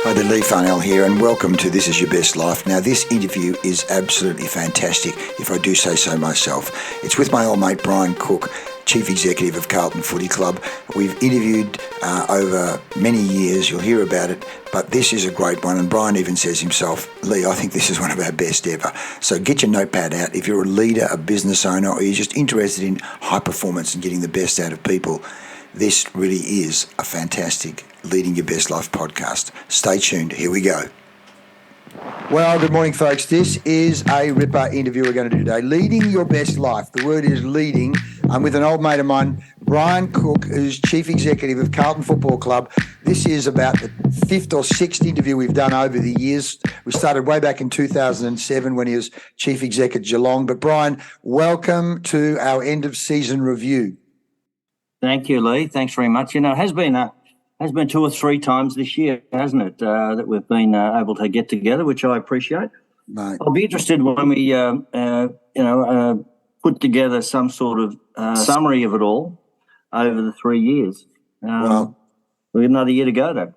Hi there, Lee Farnell here, and welcome to This Is Your Best Life. Now, this interview is absolutely fantastic, if I do say so myself. It's with my old mate Brian Cook, Chief Executive of Carlton Footy Club. We've interviewed over many years, you'll hear about it, but this is a great one, and Brian even says himself, Lee, I think this is one of our best ever. So get your notepad out. If you're a leader, a business owner, or you're just interested in high performance and getting the best out of people, this really is a fantastic Leading Your Best Life podcast. Stay tuned. Here we go. Well, good morning, folks. This is a ripper interview we're going to do today. Leading Your Best Life. The word is leading. I'm with an old mate of mine, Brian Cook, who's Chief Executive of Carlton Football Club. This is about the fifth or sixth interview we've done over the years. We started way back in 2007 when he was Chief Exec at Geelong. But Brian, welcome to our end of season review. Thank you, Lee. Thanks very much. You know, it has been two or three times this year, hasn't it, that we've been able to get together, which I appreciate. Mate. I'll be interested when we, put together some sort of summary of it all over the 3 years. Well, we've got another year to go, though.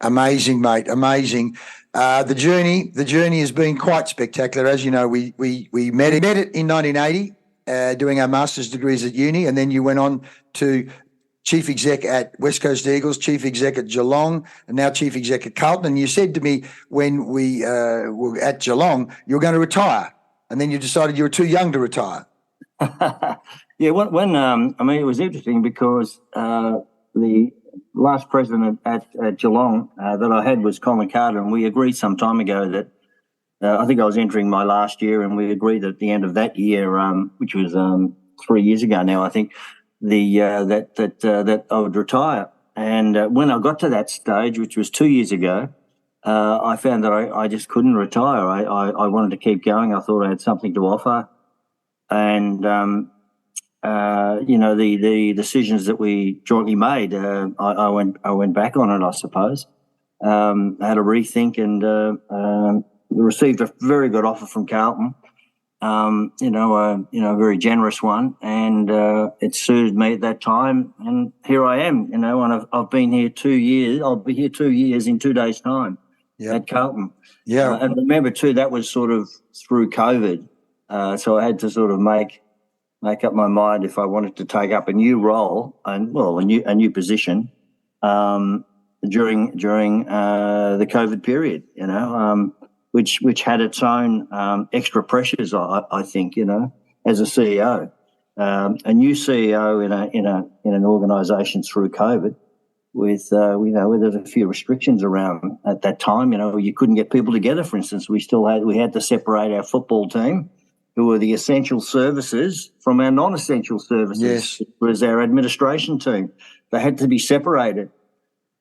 Amazing, mate. Amazing. The journey has been quite spectacular. As you know, we met it in 1980. Doing our master's degrees at uni, and then you went on to Chief Exec at West Coast Eagles, Chief Exec at Geelong, and now Chief Exec at Carlton. And you said to me when we were at Geelong, you were going to retire, and then you decided you were too young to retire. Yeah, when it was interesting because the last president at Geelong that I had was Colin Carter, and we agreed some time ago that I think I was entering my last year, and we agreed at the end of that year, which was 3 years ago now, I think, that I would retire. And when I got to that stage, which was 2 years ago, I found that I just couldn't retire. I wanted to keep going. I thought I had something to offer, and the decisions that we jointly made, I went back on it, I suppose. I had a rethink and. Received a very good offer from Carlton, a very generous one, and it suited me at that time. And here I am, and I've been here 2 years. I'll be here 2 years in 2 days' time at Carlton. Yeah, and remember too, that was sort of through COVID, so I had to sort of make up my mind if I wanted to take up a new role a new position during the COVID period. Which had its own extra pressures, I think, as a CEO. A new CEO in an organisation through COVID with where there's a few restrictions around at that time. You couldn't get people together, for instance. We had to separate our football team, who were the essential services, from our non-essential services. Yes. It was our administration team. They had to be separated.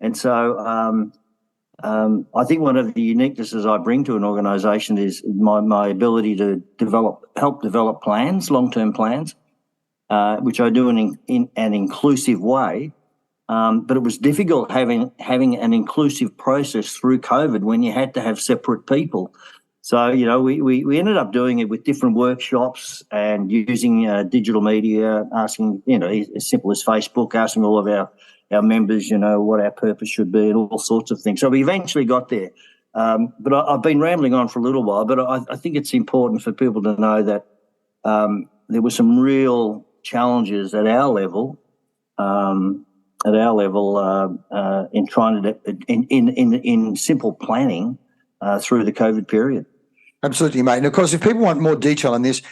And so I think one of the uniquenesses I bring to an organisation is my ability to help develop plans, long-term plans, which I do in an inclusive way. But it was difficult having an inclusive process through COVID when you had to have separate people. So, we ended up doing it with different workshops and using digital media, asking, as simple as Facebook, asking all of our members, what our purpose should be and all sorts of things. So we eventually got there. But I've been rambling on for a little while, but I think it's important for people to know that there were some real challenges at our level, in trying to, in simple planning through the COVID period. Absolutely, mate. And of course, if people want more detail on this,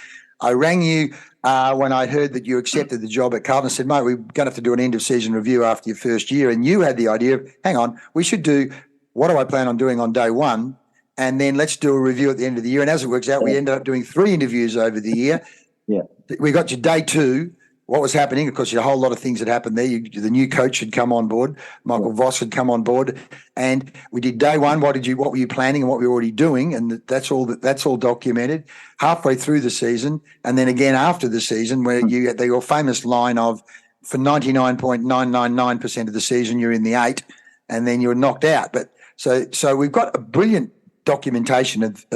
I rang you when I heard that you accepted the job at Carlton. I said, mate, we're going to have to do an end-of-season review after your first year. And you had the idea of, hang on, we should do what do I plan on doing on day one, and then let's do a review at the end of the year. And as it works out, we ended up doing 3 interviews over the year. Yeah. We got your day 2. What was happening? Of course, a whole lot of things had happened there. The new coach had come on board. Michael Voss had come on board, and we did day 1. What were you planning, and what were you already doing? And that's all documented. Halfway through the season, and then again after the season, where you had your famous line of, for 99.999% of the season, you're in the 8, and then you're knocked out. But so we've got a brilliant documentation of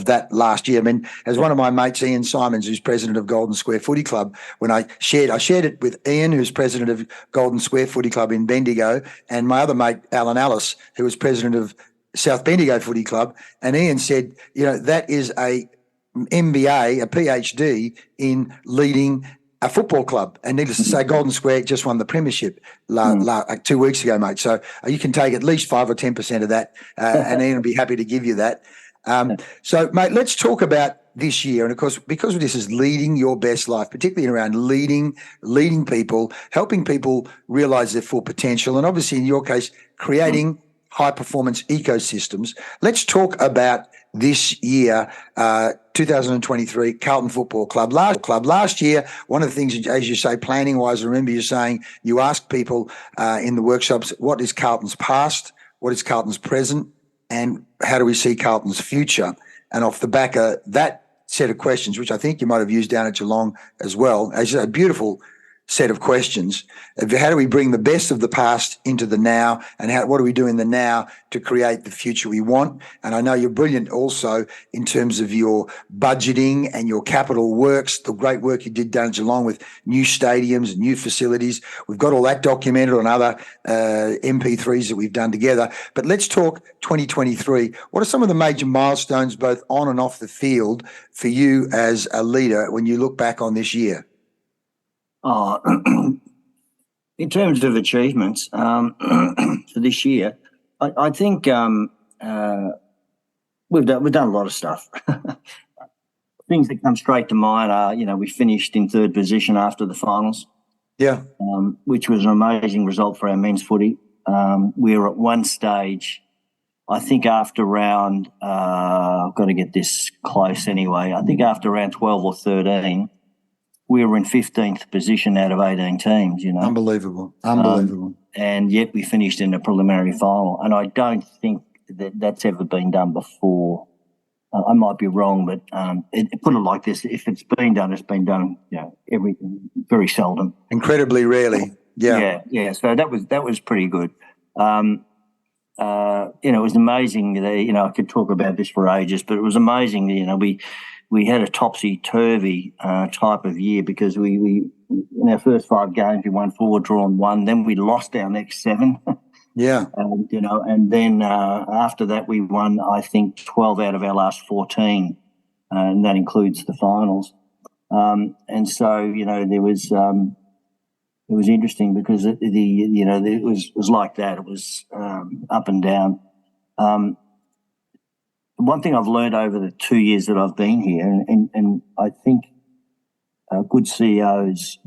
that last year. I mean, as one of my mates, Ian Simons, who's president of Golden Square Footy Club, when I shared it with Ian, who's president of Golden Square Footy Club in Bendigo, and my other mate, Alan Ellis, who was president of South Bendigo Footy Club, and Ian said, that is a MBA, a PhD in leading a football club. And needless to say, Golden Square just won the premiership 2 weeks ago, mate. So you can take at least 5 or 10% of that, and Ian will be happy to give you that. So, mate, let's talk about this year. And, of course, because this is leading your best life, particularly around leading people, helping people realise their full potential, and obviously in your case, creating high-performance ecosystems. Let's talk about this year, 2023 Carlton Football Club. Last year, one of the things, as you say, planning-wise, I remember you saying you asked people in the workshops, what is Carlton's past, what is Carlton's present, and how do we see Carlton's future? And off the back of that set of questions, which I think you might have used down at Geelong as well, as a beautiful set of questions. How do we bring the best of the past into the now, and what do we do in the now to create the future we want? And I know you're brilliant also in terms of your budgeting and your capital works, the great work you did down at Geelong with new stadiums and new facilities. We've got all that documented on other MP3s that we've done together. But let's talk 2023. What are some of the major milestones, both on and off the field, for you as a leader when you look back on this year? In terms of achievements for this year, I think we've done a lot of stuff. Things that come straight to mind are, we finished in third position after the finals. Yeah. Which was an amazing result for our men's footy. We were at one stage, I think after round, I've got to get this close anyway, I think after round 12 or 13, we were in 15th position out of 18 teams, Unbelievable. And yet we finished in a preliminary final. And I don't think that's ever been done before. I might be wrong, but put it like this, if it's been done, it's been done, very seldom. Incredibly rarely. Yeah. Yeah. So that was pretty good. It was amazing. I could talk about this for ages, but it was amazing. We had a topsy-turvy type of year because we in our first 5 games, we won 4, drawn 1. Then we lost our next 7. Yeah. And then after that, we won, I think, 12 out of our last 14, and that includes the finals. And so, there was it was interesting because it was like that. It was up and down. One thing I've learned over the 2 years that I've been here, and I think good CEOs,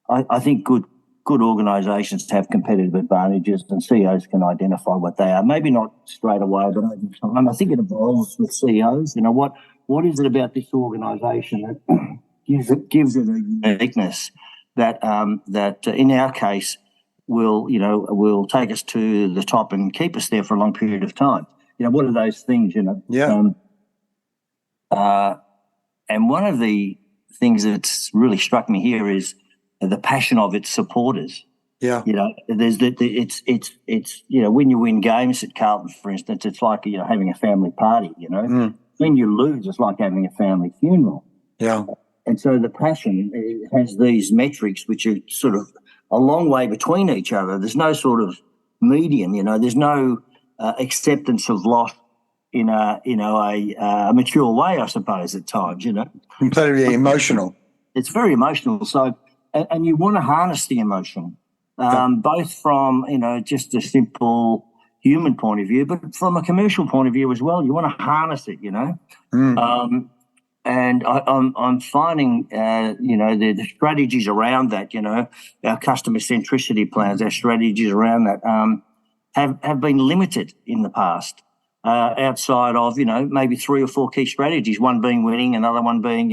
I think good organisations have competitive advantages, and CEOs can identify what they are. Maybe not straight away, but over time. I think it evolves with CEOs. What is it about this organisation that gives it a uniqueness that in our case will take us to the top and keep us there for a long period of time. What are those things, Yeah. And one of the things that's really struck me here is the passion of its supporters. Yeah. There's it's when you win games at Carlton, for instance, it's like having a family party. When you lose, it's like having a family funeral. Yeah. And so the passion has these metrics which are sort of a long way between each other. There's no sort of median. There's no acceptance of loss in a mature way, I suppose, at times. Completely emotional. It's very emotional. So, and you want to harness the emotion, both from just a simple human point of view, but from a commercial point of view as well. You want to harness it, and I'm finding, the strategies around that, our customer centricity plans, our strategies around that have been limited in the past, outside of, maybe 3 or 4 key strategies, one being winning, another one being,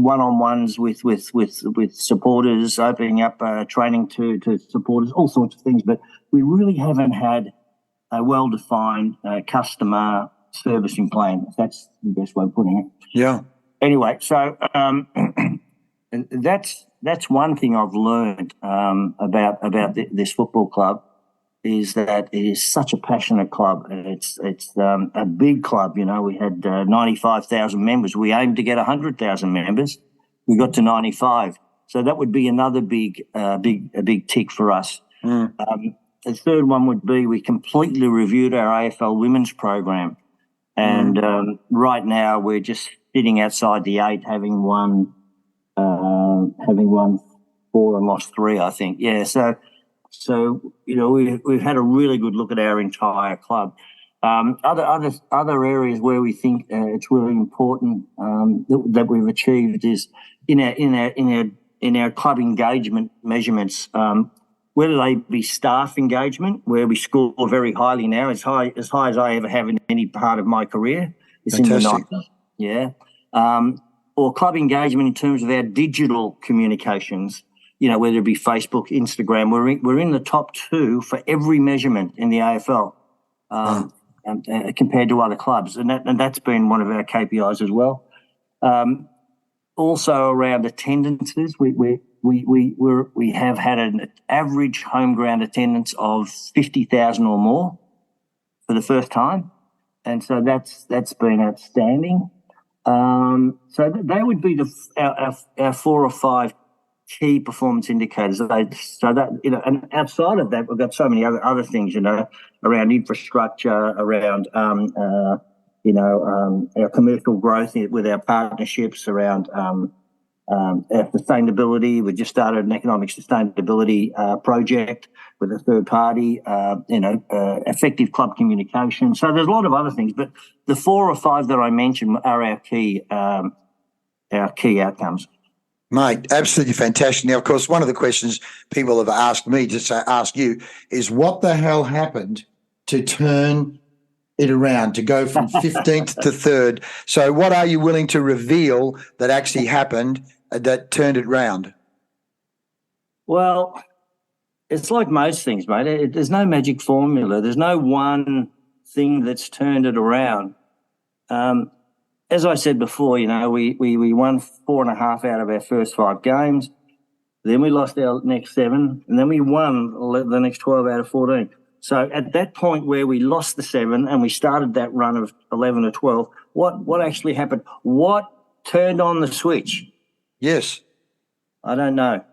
one-on-ones with supporters, opening up training to supporters, all sorts of things. But we really haven't had a well-defined customer servicing plan. That's the best way of putting it. Yeah. Anyway, so that's one thing I've learned about this football club, is that it is such a passionate club. It's a big club. We had 95,000 members. We aimed to get 100,000 members. We got to 95. So that would be another big tick for us. the third one would be we completely reviewed our AFL women's program. And right now we're just sitting outside the 8, having won 4 and lost 3, I think. Yeah, so we've had a really good look at our entire club. Other areas where we think it's really important that we've achieved is in our club engagement measurements. Whether they be staff engagement, where we score very highly now, as high as I ever have in any part of my career. It's Fantastic. in the 90s. Yeah. Or club engagement in terms of our digital communications, whether it be Facebook, Instagram. We're in the top 2 for every measurement in the AFL compared to other clubs. And that's been one of our KPIs as well. Also around attendances, we have had an average home ground attendance of 50,000 or more for the first time, and so that's been outstanding. So they would be our 4 or 5 key performance indicators. So that and outside of that, we've got so many other things, around infrastructure, around our commercial growth with our partnerships, around our sustainability. We just started an economic sustainability project with a third party, effective club communication. So there's a lot of other things, but the 4 or 5 that I mentioned are our key outcomes. Mate, absolutely fantastic. Now, of course, one of the questions people have asked me to ask you is what the hell happened to turn it around, to go from 15th to 3rd? So what are you willing to reveal that actually happened that turned it round? Well, it's like most things, mate. There's no magic formula. There's no one thing that's turned it around. As I said before, we won 4.5 out of our first 5 games. Then we lost our next 7, and then we won the next 12 out of 14. So at that point where we lost the 7 and we started that run of 11 or 12, what actually happened? What turned on the switch? Yes. I don't know.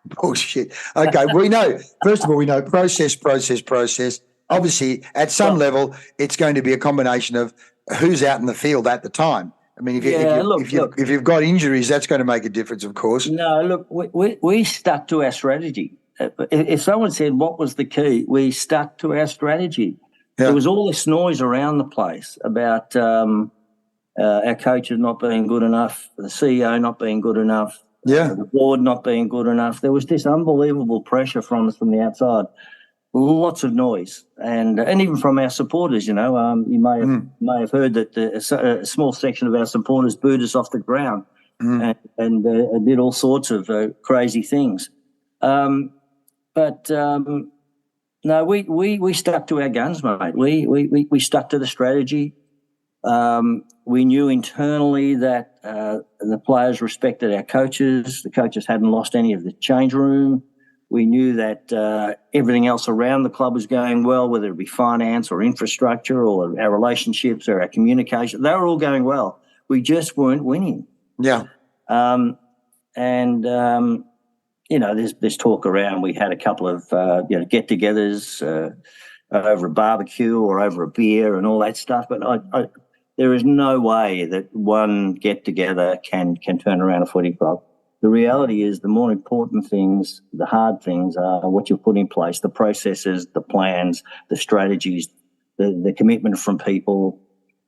Bullshit. Okay, we know, first of all, we know process. Obviously, at some level, it's going to be a combination of who's out in the field at the time. I mean, if you've got injuries, that's going to make a difference, of course. No, look, we stuck to our strategy. If someone said what was the key, we stuck to our strategy. Yeah. There was all this noise around the place about our coaches not being good enough, the CEO not being good enough, the board not being good enough. There was this unbelievable pressure from us from the outside. Lots of noise, and even from our supporters. You may have heard that a small section of our supporters booed us off the ground and did all sorts of crazy things. But no, we stuck to our guns, mate. We stuck to the strategy. We knew internally that the players respected our coaches. The coaches hadn't lost any of the change room. We knew that everything else around the club was going well, whether it be finance or infrastructure or our relationships or our communication. They were all going well. We just weren't winning. Yeah. There's talk around. We had a couple of get-togethers over a barbecue or over a beer and all that stuff. But there is no way that one get-together can turn around a footy club. The reality is the more important things, the hard things are what you put in place, the processes, the plans, the strategies, the commitment from people.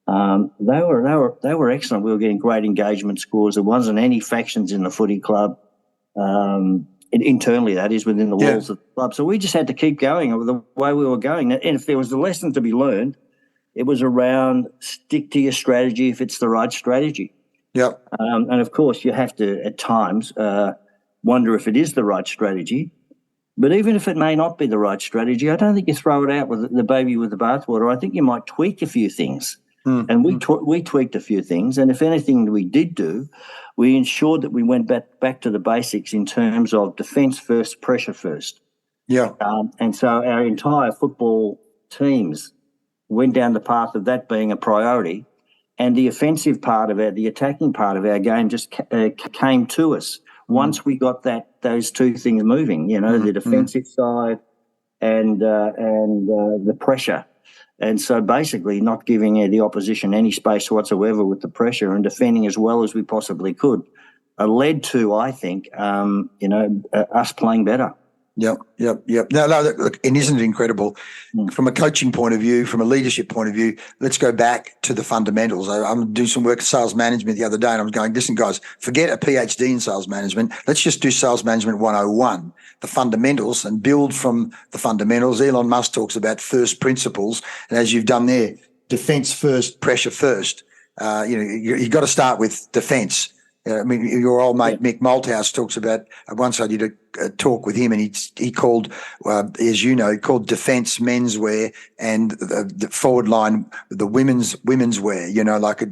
They were excellent. We were getting great engagement scores. There wasn't any factions in the footy club, internally, that is, within the walls of the club. So we just had to keep going the way we were going. And if there was a lesson to be learned, it was around stick to your strategy if it's the right strategy. Yep. And, of course, you have to, at times, wonder if it is the right strategy. But even if it may not be the right strategy, I don't think you throw it out with the baby with the bathwater. I think you might tweak a few things. And we tweaked a few things. And if anything we did do, we ensured that we went back to the basics in terms of defence first, pressure first. Yeah. And so our entire football teams went down the path of that being a priority. And the offensive part of the attacking part of our game just came to us once we got those two things moving. The defensive side and the pressure. And so basically not giving the opposition any space whatsoever with the pressure and defending as well as we possibly could led to, I think, us playing better. Yep. No, look, and isn't it incredible? From a coaching point of view, from a leadership point of view, let's go back to the fundamentals. I'm doing some work in sales management the other day, and I was going, listen, guys, forget a PhD in sales management. Let's just do sales management 101, the fundamentals, and build from the fundamentals. Elon Musk talks about first principles, and as you've done there, defense first, pressure first. You've got to start with defense. I mean, your old mate Mick Malthouse talks about. Once I did a talk with him, and he called, as you know, he called defence menswear and the forward line the women's wear. You know, like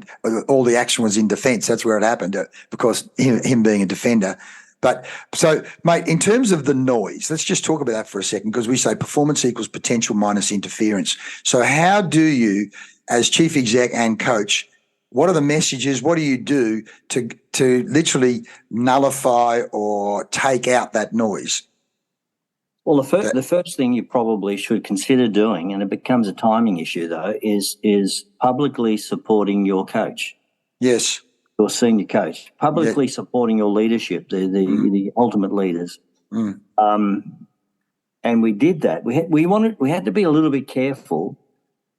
all the action was in defence. That's where it happened because him being a defender. But so, mate, in terms of the noise, let's just talk about that for a second, because we say performance equals potential minus interference. So how do you, as chief exec and coach, what are the messages? What do you do to literally nullify or take out that noise? Well, the first thing you probably should consider doing, and it becomes a timing issue though, is publicly supporting your coach. Yes. Your senior coach, publicly supporting your leadership, the ultimate leaders. And we did that. We had to be a little bit careful,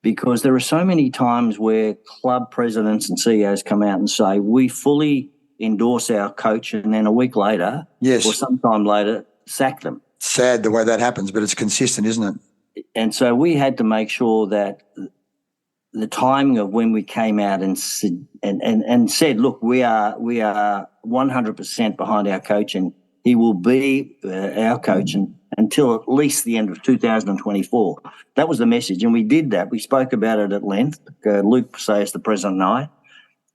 because there are so many times where club presidents and CEOs come out and say, we fully endorse our coach, and then a week later or sometime later sack them. Sad the way that happens, but it's consistent, isn't it? And so we had to make sure that the timing of when we came out and said, look, we are 100% behind our coach, and he will be our coach until at least the end of 2024. That was the message, and we did that. We spoke about it at length, Luke Sayers, the president, and I,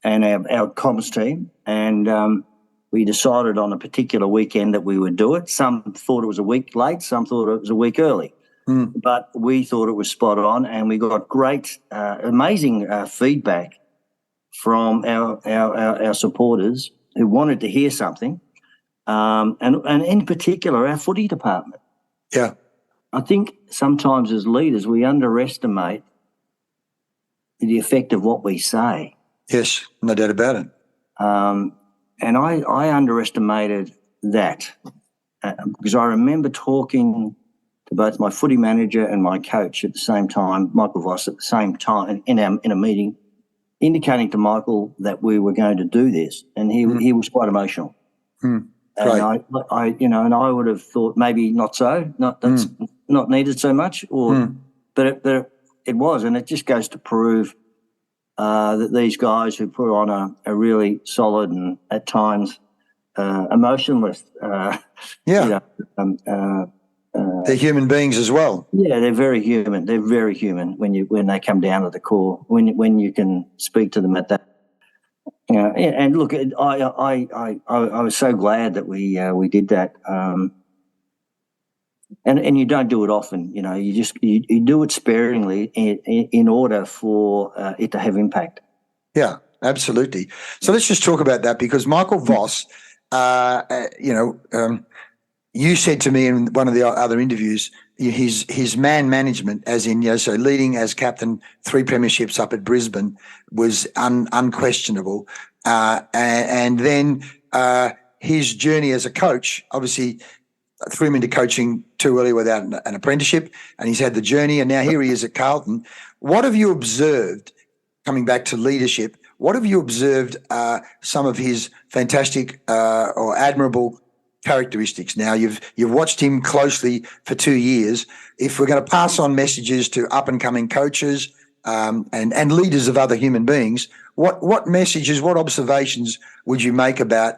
and our comms team, and we decided on a particular weekend that we would do it. Some thought it was a week late, some thought it was a week early. But we thought it was spot on, and we got great, amazing feedback from our supporters who wanted to hear something, and in particular our footy department. Yeah. I think sometimes as leaders we underestimate the effect of what we say. Yes, no doubt about it. And I underestimated that because I remember talking to both my footy manager and my coach at the same time, Michael Voss, at the same time in a meeting, indicating to Michael that we were going to do this, and he was quite emotional. And I would have thought maybe not so, that's not needed so much, but it was, and it just goes to prove that these guys who put on a really solid and at times emotionless, they're human beings as well. Yeah, they're very human. They're very human when they come down to the core. When you can speak to them at that. And look, I was so glad that we did that. And you don't do it often. You do it sparingly in order for it to have impact. Yeah, absolutely. So let's just talk about that, because Michael Voss, you said to me in one of the other interviews, his man management, as in, so leading as captain 3 premierships up at Brisbane, was unquestionable. And then his journey as a coach, obviously threw him into coaching too early without an apprenticeship, and he's had the journey, and now here he is at Carlton. What have you observed, coming back to leadership, what have you observed some of his fantastic or admirable characteristics? Now you've watched him closely for 2 years. If we're going to pass on messages to up and coming coaches and leaders of other human beings, what messages, what observations would you make about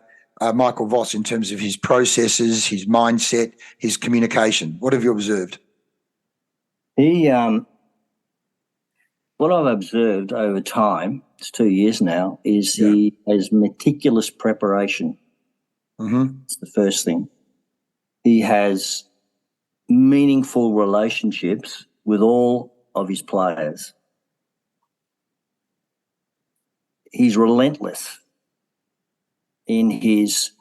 Michael Voss in terms of his processes, his mindset, his communication? What have you observed? What I've observed over time, it's 2 years now, is he has meticulous preparation. It's the first thing. He has meaningful relationships with all of his players. He's relentless in his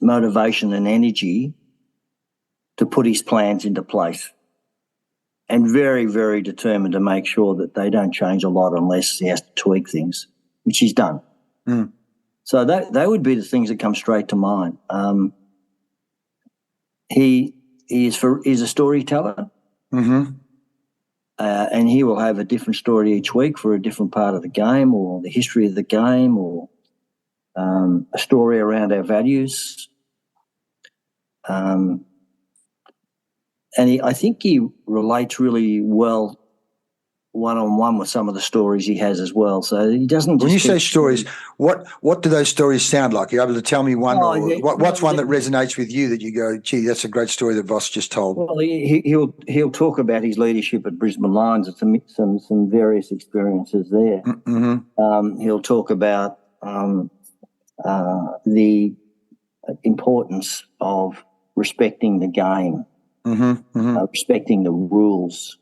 motivation and energy to put his plans into place, and very, very determined to make sure that they don't change a lot unless he has to tweak things, which he's done. Mm. So that would be the things that come straight to mind. He is a storyteller, mm-hmm. And he will have a different story each week for a different part of the game or the history of the game or a story around our values. And I think he relates really well one-on-one with some of the stories he has as well. So he doesn't. When you say stories, what do those stories sound like? Are you able to tell me one, what's one that resonates with you that you go, gee, that's a great story that Voss just told? Well, he'll talk about his leadership at Brisbane Lions and some various experiences there. Mm-hmm. He'll talk about the importance of respecting the game, respecting the rules.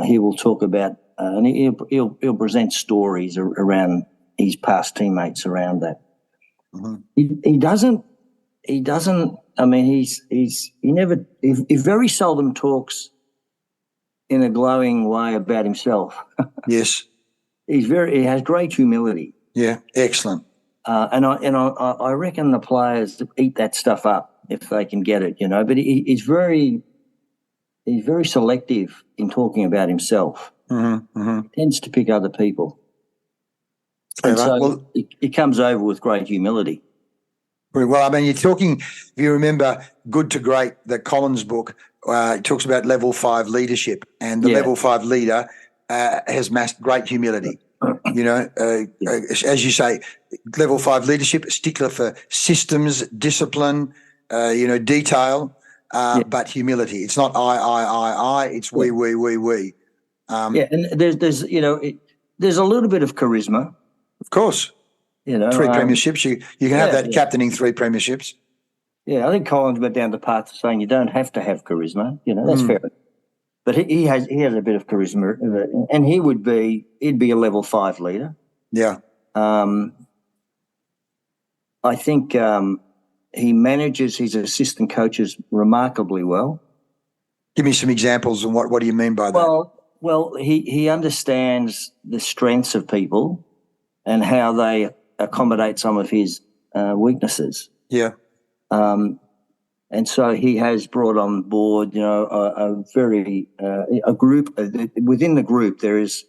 He will talk about, and he'll present stories around his past teammates around that. Mm-hmm. He doesn't. I mean, he very seldom talks in a glowing way about himself. Yes, he has great humility. Yeah, excellent. And I reckon the players eat that stuff up if they can get it, But he's very selective in talking about himself. He tends to pick other people. And so it comes over with great humility. Well, I mean, you're talking, if you remember Good to Great, the Collins book, it talks about level 5 leadership, and the level 5 leader has massed great humility. As you say, level 5 leadership, a stickler for systems, discipline, detail, but humility. It's not I, it's we. And there's a little bit of charisma. Of course. 3 premierships. You can have that captaining 3 premierships. Yeah, I think Collins went down the path of saying you don't have to have charisma. That's fair. But he has a bit of charisma, and he'd be a level 5 leader. Yeah. I think he manages his assistant coaches remarkably well. Give me some examples, and what do you mean by that? Well, he understands the strengths of people and how they accommodate some of his weaknesses. Yeah. And so he has brought on board, a group. Within the group, there is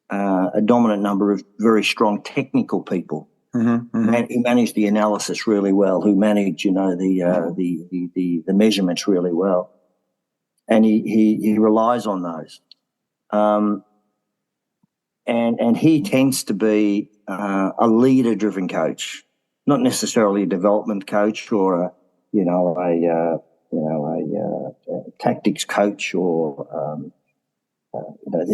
a dominant number of very strong technical people who manage the analysis really well, who manage, the measurements really well, and he relies on those. And he tends to be a leader-driven coach, not necessarily a development coach or a tactics coach or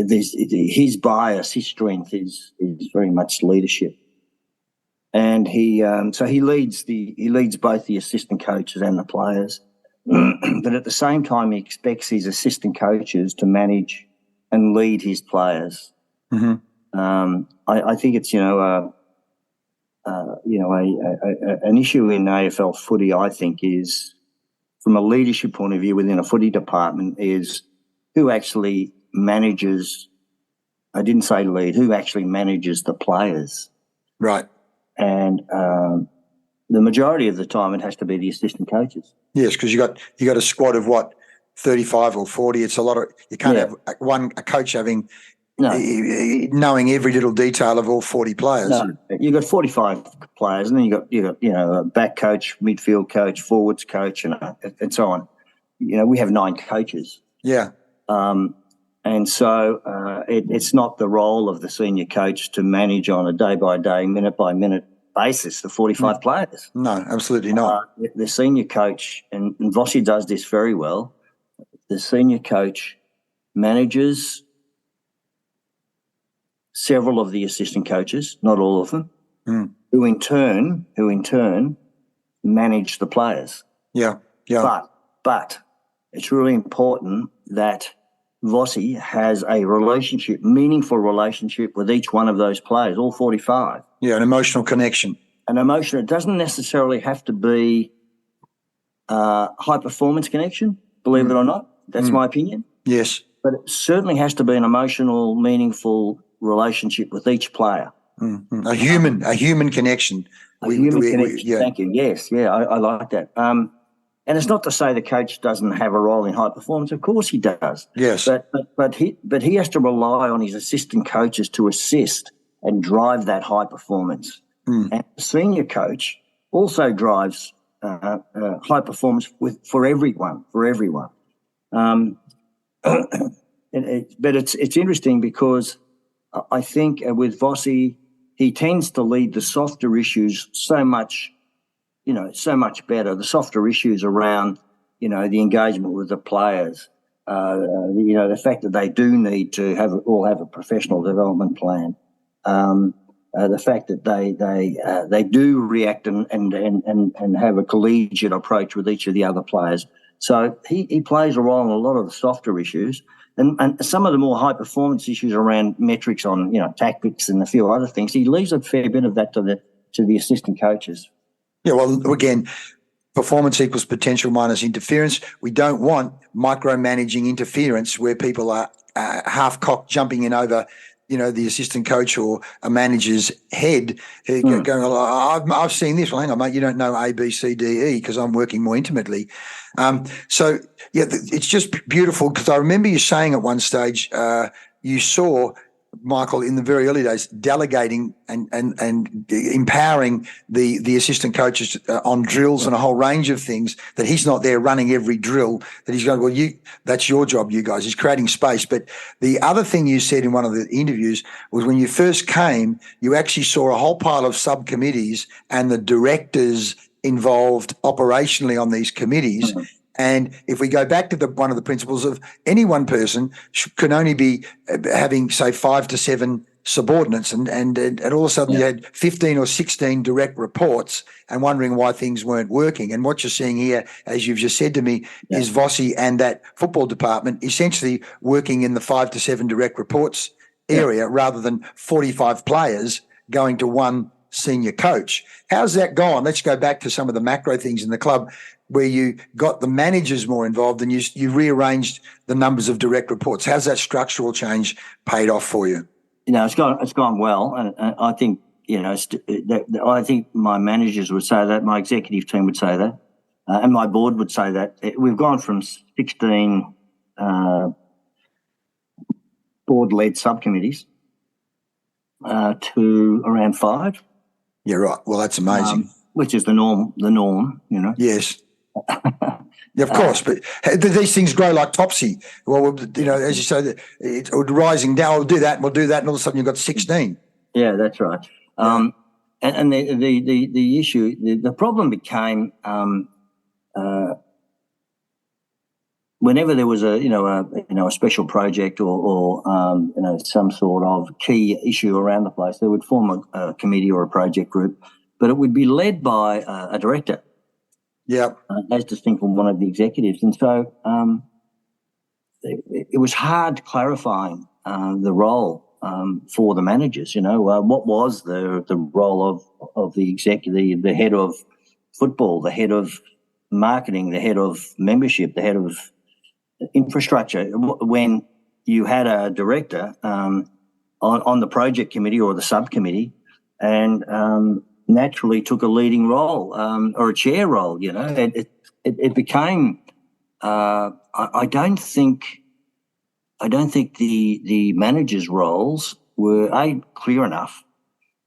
his bias, his strength is very much leadership, and he leads both the assistant coaches and the players, but at the same time he expects his assistant coaches to manage and lead his players. I think it's an issue in AFL footy, I think, is from a leadership point of view within a footy department is who actually manages, I didn't say lead, who actually manages the players. Right. And the majority of the time it has to be the assistant coaches. Yes, because you got a squad of 35 or 40. It's a lot of, you can't have a coach having knowing every little detail of all 40 players. No, you've got 45 players, and then you got a back coach, midfield coach, forwards coach, and so on. We have 9 coaches. Yeah. And so it's not the role of the senior coach to manage on a day-by-day, minute-by-minute basis the 45 players. No, absolutely not. The senior coach, and Vossi does this very well, the senior coach manages several of the assistant coaches, not all of them, who in turn manage the players. Yeah, yeah. But it's really important that Vossi has a meaningful relationship with each one of those players, all 45. Yeah, an emotional connection. It doesn't necessarily have to be high performance connection, believe it or not. That's my opinion. Yes. But it certainly has to be an emotional, meaningful relationship with each player. A human connection. Human connection. Thank you. Yes, I like that. And it's not to say the coach doesn't have a role in high performance. Of course he does. Yes. But he has to rely on his assistant coaches to assist and drive that high performance. And the senior coach also drives high performance for everyone. But it's interesting because I think with Vossi, he tends to lead the softer issues so much better. The softer issues around, the engagement with the players, the fact that they do need to have a professional development plan, the fact that they do react and have a collegiate approach with each of the other players. So he plays a role in a lot of the softer issues. And some of the more high performance issues around metrics on tactics and a few other things, he leaves a fair bit of that to the assistant coaches. Yeah, well, again, performance equals potential minus interference. We don't want micromanaging interference where people are half-cocked jumping in over, the assistant coach or a manager's head, going, I've seen this. Well, hang on, mate, you don't know A, B, C, D, E because I'm working more intimately. So, yeah, it's just beautiful because I remember you saying at one stage you saw Michael in the very early days delegating and empowering the assistant coaches on drills and a whole range of things, that he's not there running every drill, that he's going, well, that's your job, you guys. He's creating space. But the other thing you said in one of the interviews was when you first came, you actually saw a whole pile of subcommittees and the directors involved operationally on these committees. Mm-hmm. And if we go back to one of the principles of any one person can only be having, say, 5 to 7 subordinates, and all of a sudden you had 15 or 16 direct reports and wondering why things weren't working. And what you're seeing here, as you've just said to me, is Vossi and that football department essentially working in the 5 to 7 direct reports area rather than 45 players going to one senior coach. How's that gone? Let's go back to some of the macro things in the club where you got the managers more involved and you rearranged the numbers of direct reports. How's that structural change paid off for you? It's gone well, and I think I think my managers would say that, my executive team would say that, and my board would say that. We've gone from 16 board-led subcommittees to around 5. Yeah, right. Well, that's amazing. Which is the norm. Yes. Yeah, of course, but these things grow like topsy. Well, as you say, it's rising down. We'll do that, and all of a sudden you've got 16. Yeah, that's right. Yeah. And the issue, the problem became whenever there was a special project or some sort of key issue around the place, they would form a committee or a project group, but it would be led by a director. Yeah, as distinct from one of the executives, and so it was hard clarifying the role for the managers. What was the role of the executive, the head of football, the head of marketing, the head of membership, the head of infrastructure, when you had a director on the project committee or the subcommittee, and naturally took a leading role or a chair role. It became. I don't think the managers' roles were A, clear enough,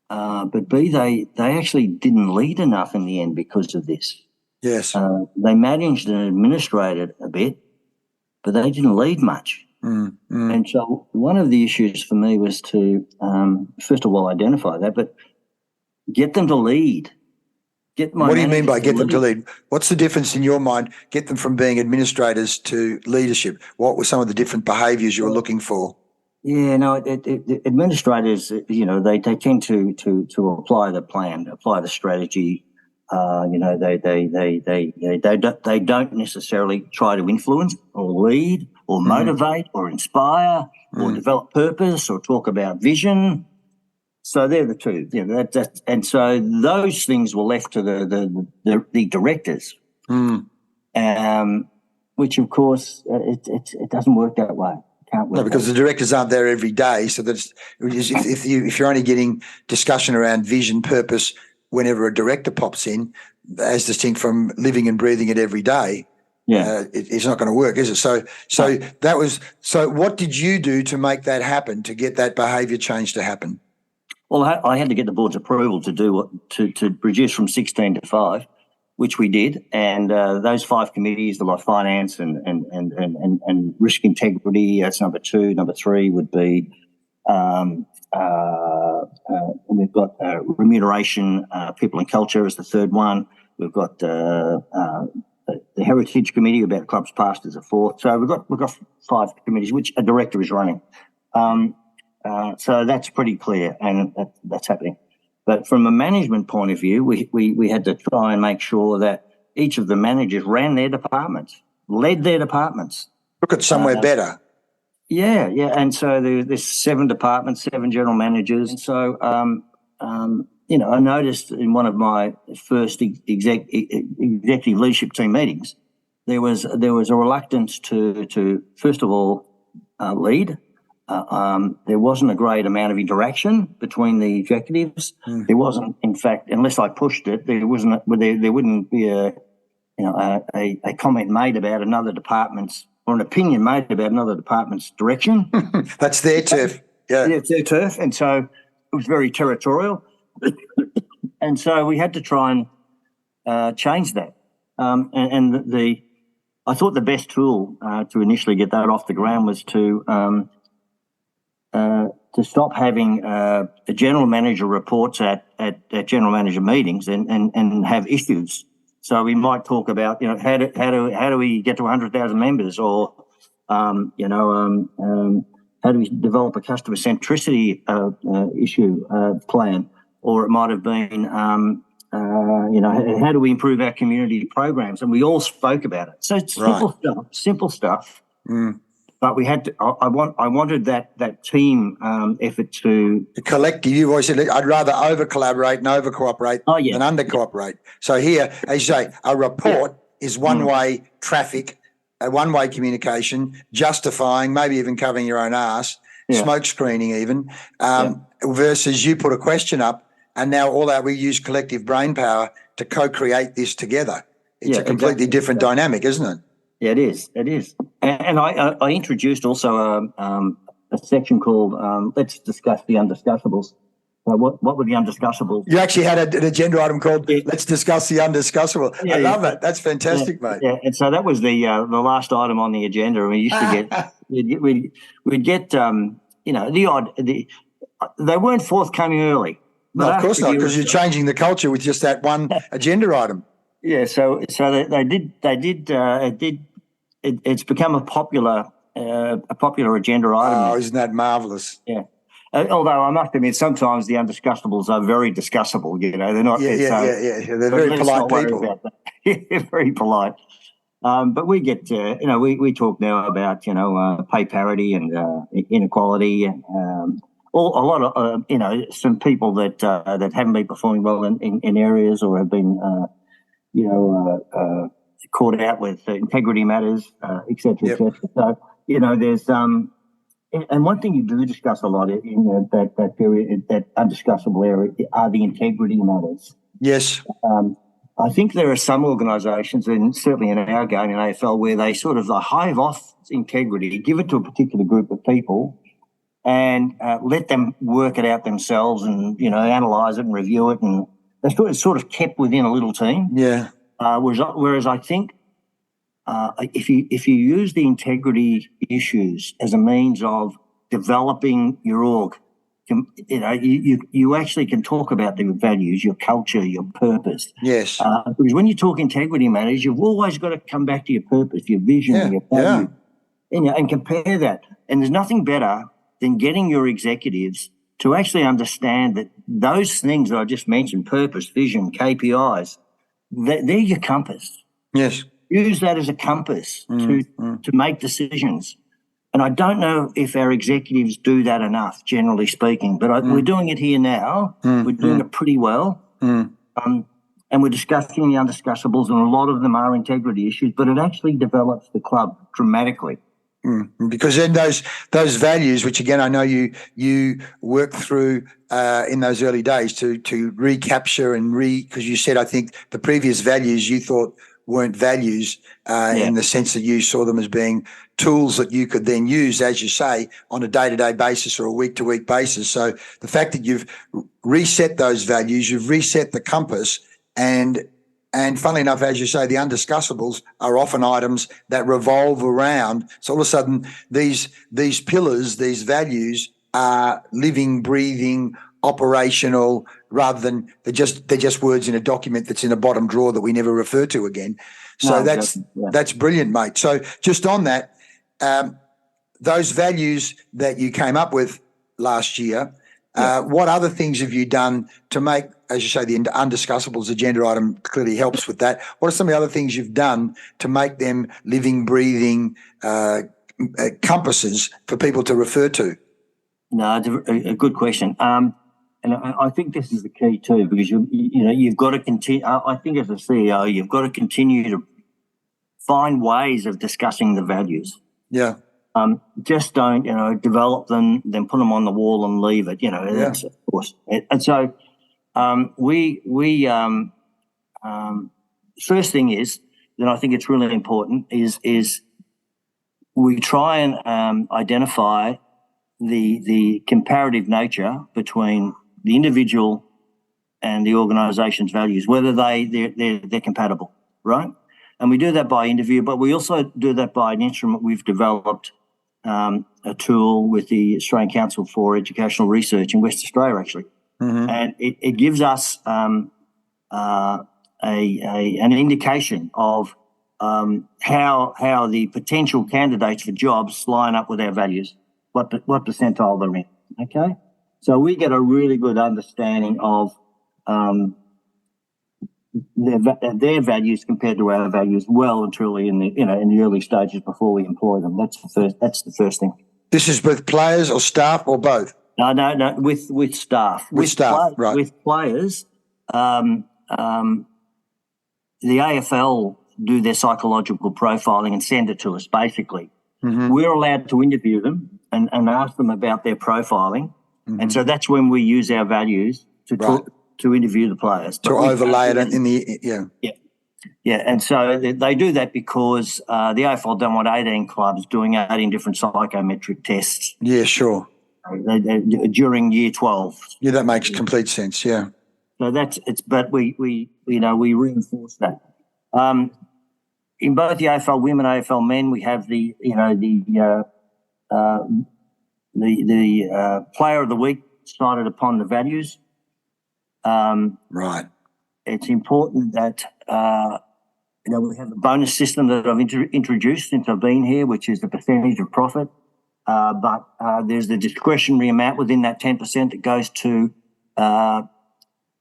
but B, they actually didn't lead enough in the end because of this. Yes, they managed and administrated a bit, but they didn't lead much. And so one of the issues for me was to first of all identify that, but get them to lead. What do you mean by get them to lead? What's the difference in your mind? Get them from being administrators to leadership. What were some of the different behaviours you were looking for? Yeah, no, administrators, they tend to apply the plan, apply the strategy. They don't necessarily try to influence or lead or motivate or inspire or develop purpose or talk about vision. So they're the two, and so those things were left to the directors. which of course it doesn't work that way. Can't work. No, because the directors aren't there every day. So that's if you're only getting discussion around vision, purpose, whenever a director pops in, as distinct from living and breathing it every day, it's not going to work, is it? So what did you do to make that happen, to get that behaviour change to happen? Well, I had to get the board's approval to reduce from 16 to 5, which we did, and those 5 committees, the finance and risk integrity, that's number 2. Number 3 would be we've got remuneration, people and culture as the 3rd one. We've got the heritage committee about clubs past as a 4th. So we've got 5 committees, which a director is running. So that's pretty clear, and that's happening. But from a management point of view, we had to try and make sure that each of the managers ran their departments, led their departments. Look at somewhere better. Yeah. And so there's 7 departments, 7 general managers. And so, I noticed in one of my first executive leadership team meetings, there was a reluctance to first of all lead. There wasn't a great amount of interaction between the executives. There wasn't, in fact, unless I pushed it, there wouldn't be a comment made about another department's, or an opinion made about another department's direction. That's their turf. Yeah, it's their turf, and so it was very territorial. And so we had to try and change that. I thought the best tool to initially get that off the ground was to stop having the general manager reports at general manager meetings and have issues. So we might talk about, how do we get to 100,000 members, or how do we develop a customer centricity issue plan, or it might have been how do we improve our community programs, and we all spoke about it. So it's simple stuff. But we had to. I wanted that team effort to the collective. You always said I'd rather over collaborate and over cooperate than under cooperate. So here, as you say, a report is one way traffic, a one way communication, justifying, maybe even covering your own ass, smoke screening even, versus you put a question up, and now all that we use collective brain power to co-create this together. It's a completely different dynamic, isn't it? Yeah, it is. It is. And I introduced also a section called Let's Discuss the Undiscussables. What were the undiscussables? You actually had an agenda item called Let's Discuss the Undiscussable. I love it. That's fantastic, mate. Yeah, and so that was the last item on the agenda. And we used to get we'd get the odd they weren't forthcoming early. No, of course not, because you're changing the culture with just that one agenda item. Yeah, so they did. It's become a popular agenda item. Oh, isn't that marvellous? Yeah. Although I must admit, sometimes the undiscussables are very discussable. They're not. They're very polite people. They're very polite. But we get, we talk now about, pay parity and inequality, and a lot of, some people that haven't been performing well in areas, or have been, caught out with integrity matters, et cetera, et cetera. So, there's, and one thing you do discuss a lot in that period, that undiscussable area, are the integrity matters. Yes. I think there are some organisations, and certainly in our game in AFL, where they sort of hive off integrity, give it to a particular group of people, and let them work it out themselves, and analyse it and review it, and it's sort of kept within a little team. Yeah. Whereas I think if you use the integrity issues as a means of developing your org, you actually can talk about the values, your culture, your purpose. Yes. Because when you talk integrity matters, you've always got to come back to your purpose, your vision, your value, and compare that. And there's nothing better than getting your executives to actually understand that those things that I just mentioned, purpose, vision, KPIs, they're your compass. Yes. Use that as a compass to make decisions. And I don't know if our executives do that enough, generally speaking, but we're doing it here now. We're doing it pretty well. and we're discussing the undiscussables, and a lot of them are integrity issues, but it actually develops the club dramatically. Because then those values, which again I know you worked through in those early days to recapture and because you said I think the previous values you thought weren't values in the sense that you saw them as being tools that you could then use, as you say, on a day-to-day basis or a week-to-week basis. So the fact that you've reset those values, you've reset the compass, and funnily enough, as you say, the undiscussables are often items that revolve around. So all of a sudden, these pillars, these values are living, breathing, operational, rather than they're just words in a document that's in a bottom drawer that we never refer to again. So that's brilliant, mate. So just on that, those values that you came up with last year, what other things have you done to make, as you say, the undiscussables agenda item clearly helps with that? What are some of the other things you've done to make them living, breathing compasses for people to refer to? No, it's a good question. And I think this is the key too, because you've got to continue. I think as a CEO, you've got to continue to find ways of discussing the values. Yeah. Just don't, develop them, then put them on the wall and leave it. That's, of course. And so first thing is that I think it's really important is we try and identify the comparative nature between the individual and the organisation's values, whether they're compatible, right? And we do that by interview, but we also do that by an instrument we've developed, a tool with the Australian Council for Educational Research in West Australia, actually. Mm-hmm. And it gives us an indication of how the potential candidates for jobs line up with our values, what percentile they're in, okay? So we get a really good understanding of their values compared to our values well and truly in the early stages before we employ them. That's the first thing. This is with players or staff or both? No, with staff. With staff, right. With players, the AFL do their psychological profiling and send it to us, basically. Mm-hmm. We're allowed to interview them and ask them about their profiling. Mm-hmm. And so that's when we use our values to interview the players. To overlay it in the, Yeah, and so they do that because the AFL don't want 18 clubs doing 18 different psychometric tests. Yeah, sure. During year 12. Yeah, that makes complete sense, yeah. So but we reinforce that. In both the AFL women, AFL men, we have the player of the week decided upon the values. Right. It's important that we have a bonus system that I've introduced since I've been here, which is the percentage of profit. But there's the discretionary amount within that 10% that goes to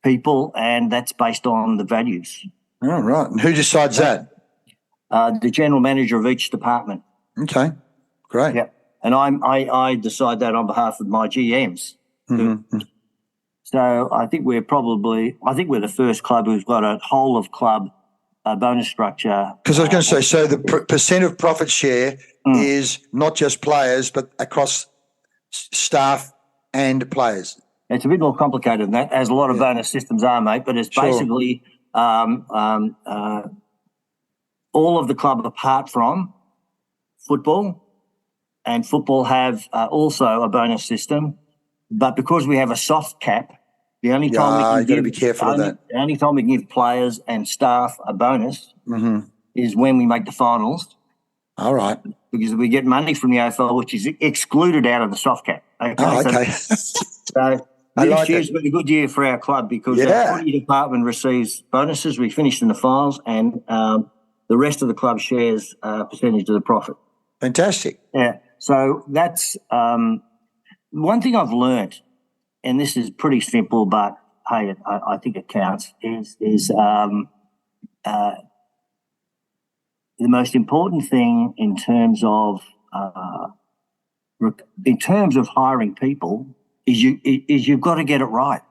people, and that's based on the values. Oh, right. And who decides that? The general manager of each department. Okay, great. Yeah, and I decide that on behalf of my GMs. Mm-hmm. So I think we're the first club who's got a whole of club bonus structure. Because I was going to say, so the percent of profit share is not just players, but across staff and players. It's a bit more complicated than that, as a lot of bonus systems are, mate. But it's basically all of the club apart from football, and football have also a bonus system. But because we have a soft cap, the only time you've got to be careful of that. The only time we can give players and staff a bonus is when we make the finals. All right. Because we get money from the AFL, which is excluded out of the soft cap. Okay. Oh, okay. So this year's been a good year for our club because our footy department receives bonuses. We finished in the finals, and the rest of the club shares a percentage of the profit. Fantastic. Yeah. So that's one thing I've learnt, and this is pretty simple, but hey, I think it counts, is the most important thing in terms of hiring people is you've got to get it right.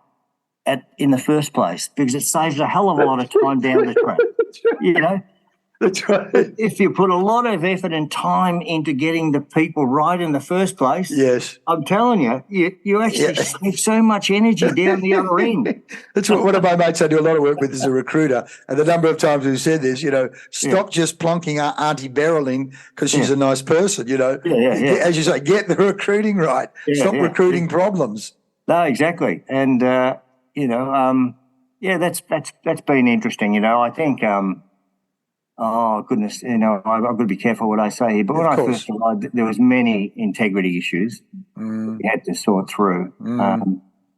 in the first place, because it saves a hell of a lot of time down the track. You know, That's right. if you put a lot of effort and time into getting the people right in the first place, Yes, I'm telling you, you actually save so much energy down the other end. That's what one of my mates I do a lot of work with is a recruiter, and the number of times we've said this, stop just plonking Auntie Beryl in because she's a nice person, As you say, get the recruiting right. Stop recruiting problems. No, exactly. And, that's been interesting. I think, oh, goodness, I've got to be careful what I say here. But when I first arrived, there was many integrity issues we had to sort through.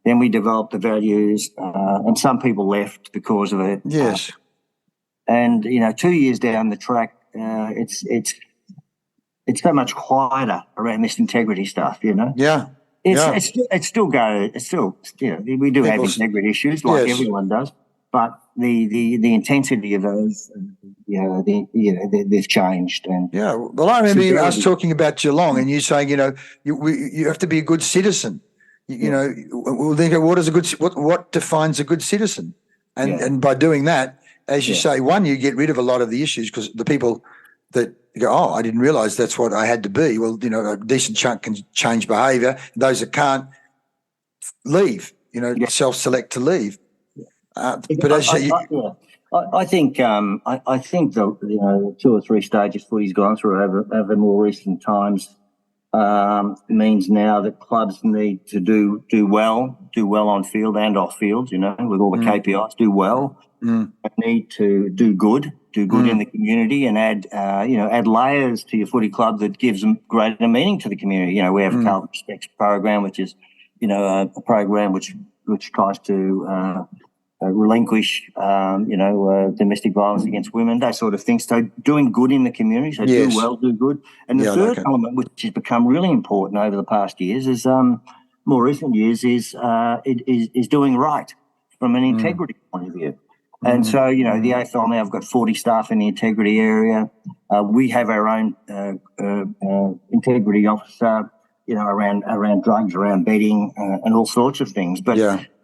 Then we developed the values, and some people left because of it. Yes. 2 years down the track, it's so much quieter around this integrity stuff, Yeah. It's still we do have integrity issues like everyone does, but the intensity of those, they've changed. And well, I remember us talking about Geelong, and you saying, you have to be a good citizen. We'll think of what defines a good citizen, and by doing that, as you say, one, you get rid of a lot of the issues because the people that go, oh, I didn't realise that's what I had to be. Well, a decent chunk can change behaviour. Those that can't leave, self-select to leave. But as I think the 2 or 3 stages footy's gone through over more recent times means now that clubs need to do well on field and off field. With all the KPIs, do well. Need to do good in the community, and add layers to your footy club that gives them greater meaning to the community. We have a Carlton Respects program, which is a program which tries to relinquish domestic violence against women, that sort of thing. So doing good in the community, so do well, do good. And the third element, which has become really important over the past years, is more recent years, is doing right from an integrity point of view. And so, the AFL now have got 40 staff in the integrity area. We have our own integrity officer, around drugs, around betting, and all sorts of things. But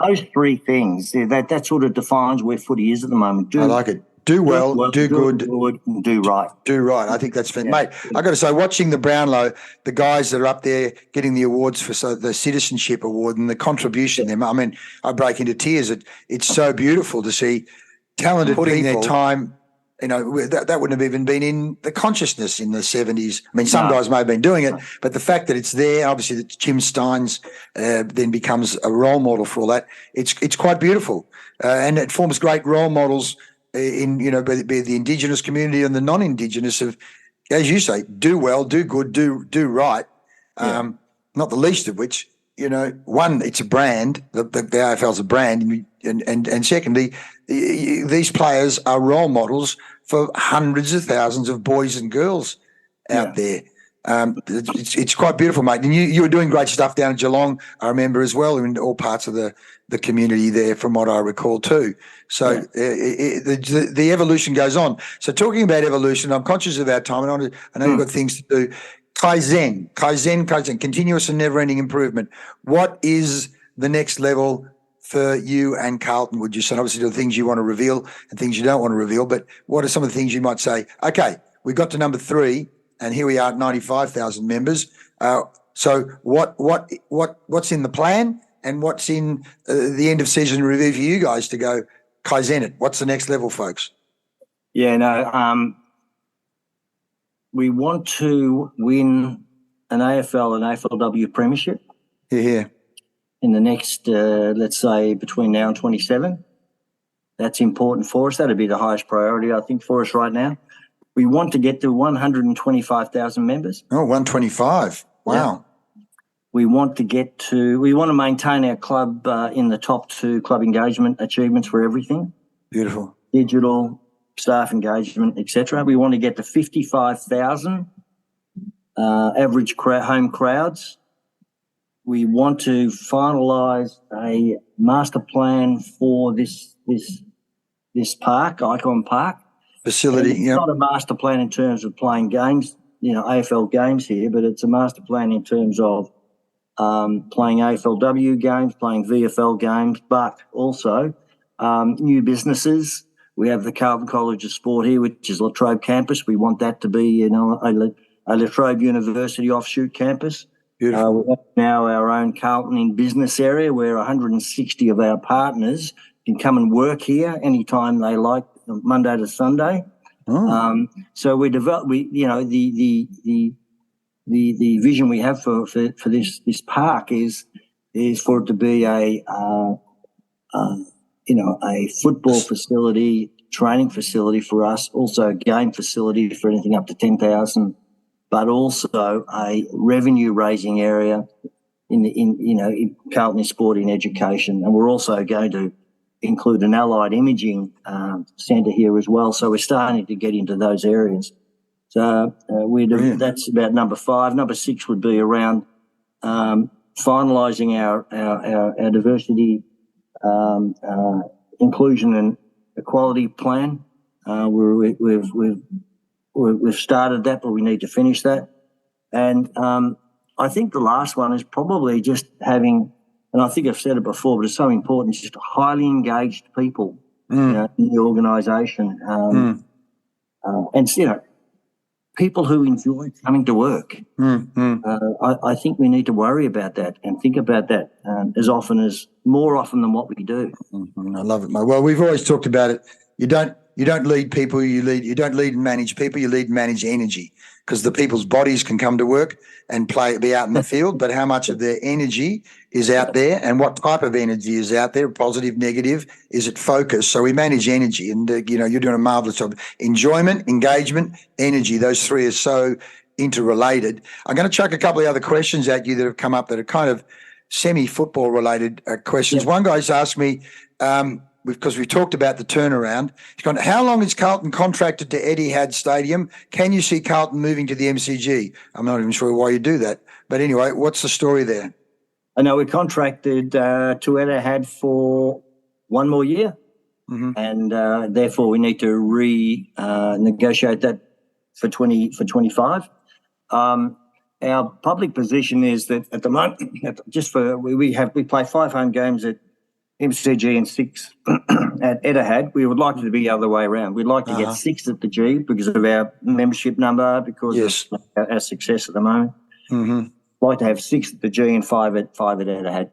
those 3 things, that sort of defines where footy is at the moment. I like it. Do well, do good, and do right. Do right. I think that's mate. I got to say, watching the Brownlow, the guys that are up there getting the awards for the Citizenship Award and the contribution them. I mean, I break into tears. It's so beautiful to see talented putting their time. That wouldn't have even been in the consciousness in the 70s. I mean, some guys may have been doing it, but the fact that it's there, obviously that Jim Steins then becomes a role model for all that, it's quite beautiful. And it forms great role models in, be the Indigenous community and the non-Indigenous of, as you say, do well, do good, do right. Not the least of which, one, it's a brand, the AFL's a brand, and secondly, these players are role models for hundreds of thousands of boys and girls out there. It's quite beautiful, mate. And you were doing great stuff down in Geelong, I remember as well, in all parts of the community there, from what I recall too. So the evolution goes on. So talking about evolution, I'm conscious of our time, and I know you've got things to do. Kaizen, continuous and never-ending improvement. What is the next level for you and Carlton, would you say? Obviously, the things you want to reveal and things you don't want to reveal, but what are some of the things you might say, okay, we got to number 3 and here we are at 95,000 members. So what's in the plan and what's in the end of season review for you guys to go Kaizen it? What's the next level, folks? We want to win an AFL and AFLW premiership. Yeah. In the next, let's say, between now and 27. That's important for us. That'd be the highest priority, I think, for us right now. We want to get to 125,000 members. Oh, 125. Wow. Yeah. We want to maintain our club in the top 2 club engagement achievements for everything. Beautiful. Digital, staff engagement, etc. We want to get to 55,000 average home crowds. We want to finalise a master plan for this park, Icon Park. Facility, It's not a master plan in terms of playing games, AFL games here, but it's a master plan in terms of playing AFLW games, playing VFL games, but also new businesses. We have the Carlton College of Sport here, which is Latrobe campus. We want that to be, a Latrobe University offshoot campus. Beautiful. We have now our own Carlton in business area where 160 of our partners can come and work here anytime they like, Monday to Sunday. Oh. So we develop. The vision we have for this park is for it to be a football facility, training facility for us, also a game facility for anything up to 10,000, but also a revenue raising area in Carlton Sport in education, and we're also going to include an allied imaging centre here as well. So we're starting to get into those areas. So that's about number 5. Number 6 would be around finalising our diversity, inclusion and equality plan. We've started that, but we need to finish that. And I think the last one is probably just having, and I think I've said it before, but it's so important, just highly engaged people in the organisation. And, people who enjoy coming to work. I think we need to worry about that and think about that more often than what we do. I love it, mate. Well, we've always talked about it. You don't lead people. You don't lead and manage people. You lead and manage energy, because the people's bodies can come to work and be out in the field, but how much of their energy is out there and what type of energy is out there, positive, negative, is it focused? So we manage energy, and, you're doing a marvellous job. Enjoyment, engagement, energy, those 3 are so interrelated. I'm going to chuck a couple of other questions at you that have come up that are kind of semi-football related questions. One guy's asked me, because we talked about the turnaround, he's gone, how long is Carlton contracted to Etihad Stadium? Can you see Carlton moving to the MCG? I'm not even sure why you do that. But anyway, what's the story there? I know we're contracted to Etihad for 1 more year, and therefore we need to negotiate that for 25. Our public position is that at the moment, we play 5 home games at MCG and 6 at Etihad. We would like it to be the other way around. We'd like to get 6 at the G because of our membership number, because of our success at the moment. I'd like to have 6 at the G and 5 at Etihad.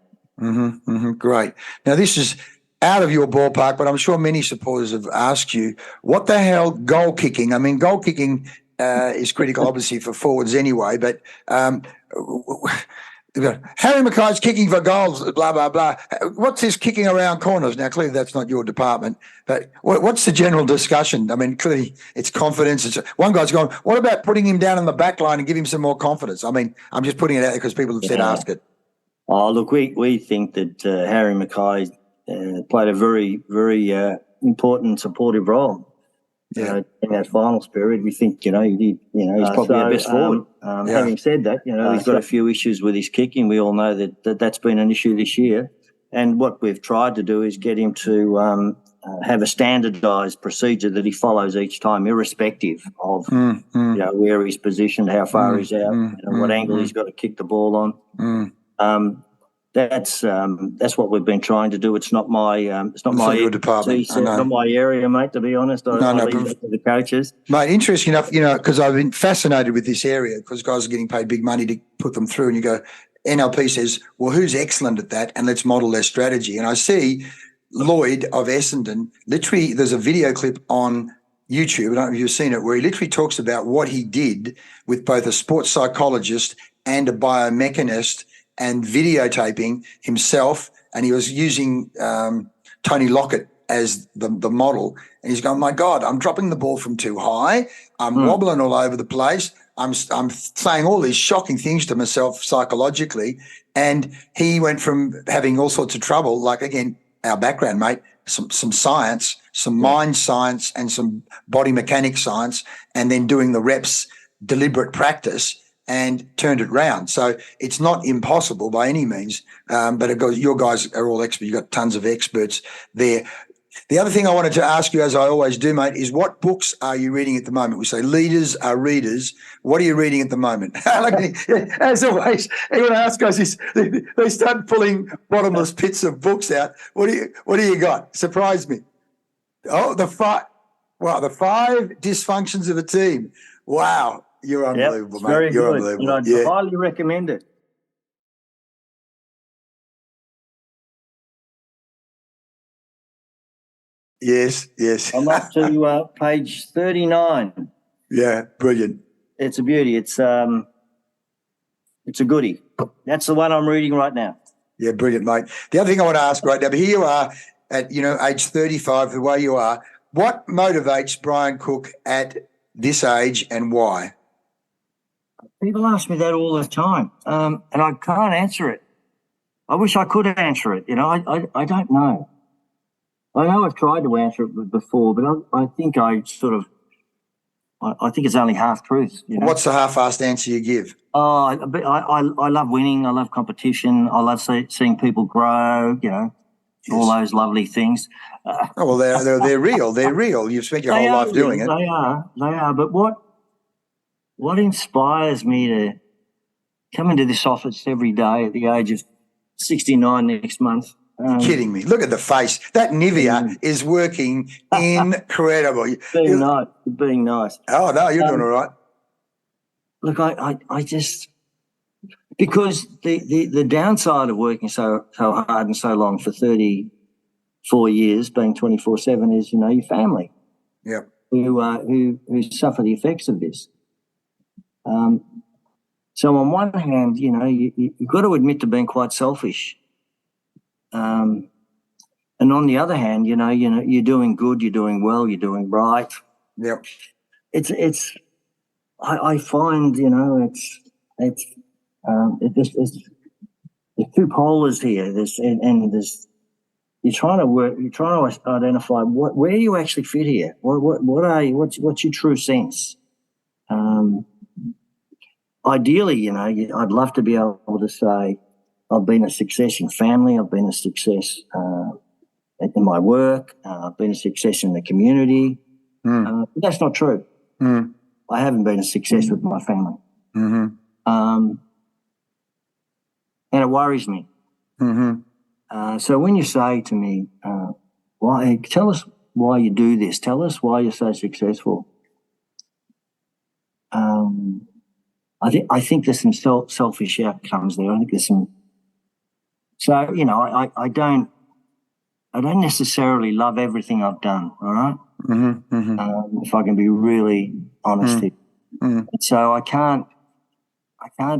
Great. Now, this is out of your ballpark, but I'm sure many supporters have asked you, what the hell goal kicking? I mean, goal kicking is critical, obviously, for forwards anyway, but Harry Mackay's kicking for goals, blah, blah, blah. What's this kicking around corners? Now, clearly that's not your department, but what's the general discussion? I mean, clearly it's confidence. One guy's going, what about putting him down on the back line and give him some more confidence? I mean, I'm just putting it out there because people have said ask it. Oh, look, we think that Harry Mackay played a very, very important supportive role. In that final period, we think, he did, he's probably our best forward. Having said that, he's got a few issues with his kicking. We all know that's been an issue this year. And what we've tried to do is get him to have a standardised procedure that he follows each time, irrespective of, where he's positioned, how far he's out, what angle he's got to kick the ball on. That's what we've been trying to do. It's not my your department. It's not my area, mate. To be honest, I leave that to the coaches. Mate, interesting enough, because I've been fascinated with this area because guys are getting paid big money to put them through, and you go, NLP says, well, who's excellent at that, and let's model their strategy. And I see Lloyd of Essendon. Literally, there's a video clip on YouTube. I don't know if you've seen it, where he literally talks about what he did with both a sports psychologist and a biomechanist, and videotaping himself, and he was using Tony Lockett as the model. And he's going, my God, I'm dropping the ball from too high. I'm wobbling all over the place. I'm saying all these shocking things to myself psychologically. And he went from having all sorts of trouble, like, again, our background, mate, some science, some mind science and some body mechanics science, and then doing the reps, deliberate practice, and turned it round. So it's not impossible by any means, but your guys are all experts. You've got tons of experts there. The other thing I wanted to ask you, as I always do, mate, is what books are you reading at the moment? We say leaders are readers. What are you reading at the moment? As always, anyone asks us this, they start pulling bottomless pits of books out. What do you got? Surprise me. Oh, the five dysfunctions of a team. Wow, you're unbelievable, mate. Very You're good. unbelievable. And I'd highly recommend it. Yes. I'm up to page 39. Yeah, brilliant. It's a beauty. It's a goodie. That's the one I'm reading right now. Yeah, brilliant, mate. The other thing I want to ask right now, but here you are at, age 35, the way you are. What motivates Brian Cook at this age and why? People ask me that all the time, and I can't answer it. I wish I could answer it. I don't know. I know I've tried to answer it before, but I think I think it's only half truth. What's the half-assed answer you give? Oh, I love winning. I love competition. I love seeing people grow. Yes. All those lovely things. Well, they're real. They're real. You've spent your whole life doing it. They are. But what inspires me to come into this office every day at the age of 69 next month? You're kidding me. Look at the face. That Nivea is working incredible. Being nice. Oh, no, you're doing all right. Look, I just, because the downside of working so hard and so long for 34 years, being 24/7, is, your family. Yeah. Who suffer the effects of this. So on one hand, you've got to admit to being quite selfish. And on the other hand, you're doing good, you're doing well, you're doing right. Yep. It's I find, there's two polars here. You're trying to identify where you actually fit here. What's your true sense? Ideally, I'd love to be able to say, I've been a success in family. I've been a success in my work. I've been a success in the community. But that's not true. I haven't been a success with my family. And it worries me. So when you say to me, tell us why you do this. Tell us why you're so successful. I think there's some selfish outcomes there. I think there's some. So, I don't necessarily love everything I've done. All right. If I can be really honest here. And so I can't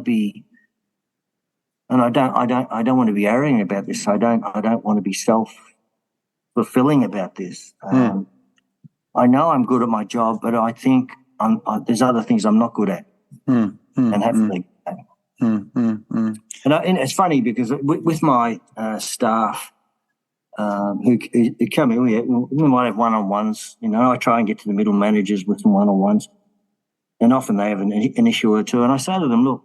be, and I don't want to be arrogant about this. I don't want to be self-fulfilling about this. I know I'm good at my job, but I think there's other things I'm not good at and have to be. And it's funny because with my staff who come in, we might have one-on-ones. I try and get to the middle managers with some one-on-ones, and often they have an issue or two. And I say to them, look,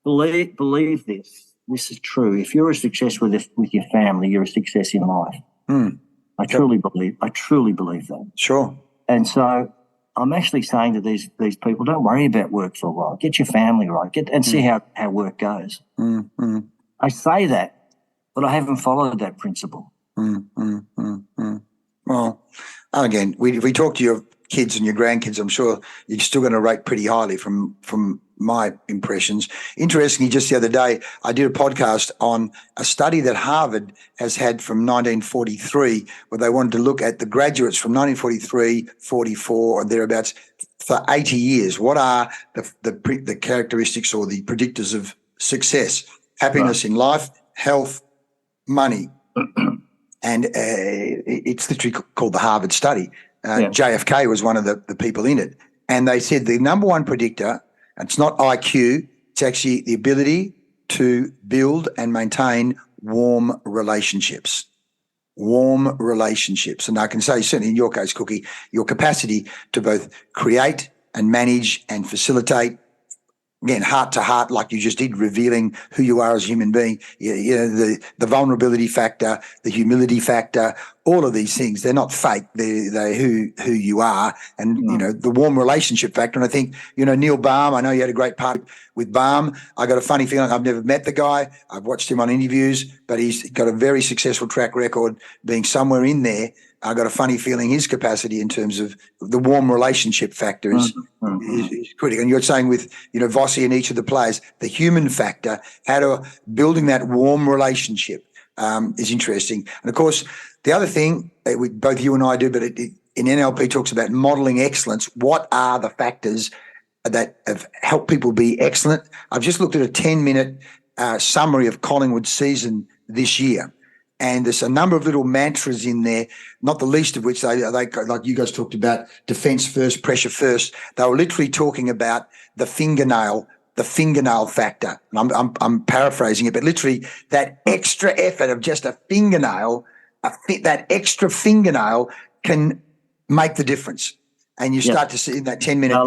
believe this. This is true. If you're a success with your family, you're a success in life. I truly believe that. Sure. And so I'm actually saying to these people, don't worry about work for a while. Get your family right. And see how work goes. I say that, but I haven't followed that principle. Well, again, if we talk to your kids and your grandkids, I'm sure you're still going to rate pretty highly from my impressions. Interestingly, just the other day, I did a podcast on a study that Harvard has had from 1943, where they wanted to look at the graduates from 1943, 44, or thereabouts for 80 years. What are the characteristics or the predictors of success? Happiness in life, health, money. And it's literally called the Harvard study. JFK was one of the people in it. And they said the number one predictor, it's not IQ, it's actually the ability to build and maintain warm relationships. Warm relationships. And I can say, certainly in your case, Cookie, your capacity to both create and manage and facilitate again, heart to heart, like you just did, revealing who you are as a human being, the vulnerability factor, the humility factor, all of these things, they're not fake. They're who you are. And, the warm relationship factor. And I think, Neil Baum, I know you had a great part with Baum. I got a funny feeling, I've never met the guy. I've watched him on interviews, but he's got a very successful track record being somewhere in there. I got a funny feeling his capacity in terms of the warm relationship factor is critical. And you're saying with, Vossi and each of the players, the human factor, building that warm relationship is interesting. And of course, the other thing both you and I do, but in NLP talks about modeling excellence. What are the factors that have helped people be excellent? I've just looked at a 10-minute summary of Collingwood's season this year. And there's a number of little mantras in there, not the least of which they like you guys talked about, defense first, pressure first. They were literally talking about the fingernail factor. And I'm paraphrasing it, but literally that extra effort of just a fingernail, that extra fingernail can make the difference. And you start to see in that 10 minutes. I